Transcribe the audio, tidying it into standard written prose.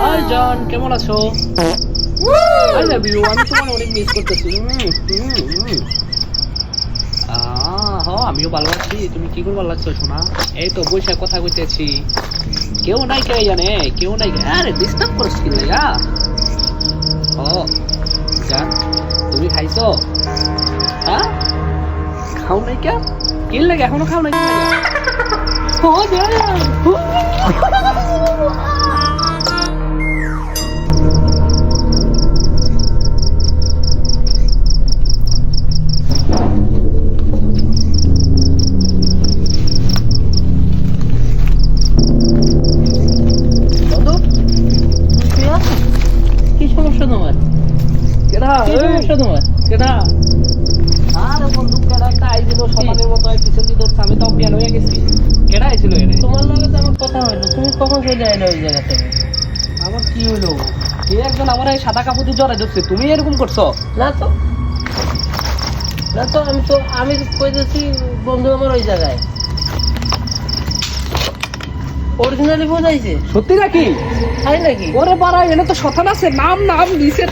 High জান, কেমন আছো? আই লাভ ইউ, আমি তোমার অনেক মিস করতেছি। আমিও ভালো আছি। তুমি কি করে ভালো লাগছো শোনা? এই তো বসে কথা কইতেছি। কেউ নাই কে জানে, কেউ নাই। আরে ডিস্টার্ব করছ কি লাগা? ও জান, তুমি খাইছো? হ্যাঁ, খাও নাই কে? কি লাগে এখনো খাও নাই কি লাগে? ও জান, কি সমস্যা তোমার? কেডা? কি সমস্যা তোমার? কেডা? আরে বন্ধু, কেডা একটা আইছিল সকালের মতো, পিছন দিয়ে ধরছে, আমি তো অজ্ঞান হয়ে গেছি। কেডা আইছিল এনে? তোমার লগে তো আমার কথা হইলো, তুমি কখন চলে আইলে ওই জায়গা থেকে? আমার কি হইলো? কে একজন আমার এই সাদা কাপড় দিয়ে জড়াই ধরছে, তুমি এরকম করছো? না তো, না তো, আমি কইতেছি বন্ধু আমার ওই জায়গায় অরিজিনালি বোঝাইছে। সত্যি নাকি? তাই নাকি? ওরে বাড়া, এনে তো শতান আছে, নাম নাম নিচে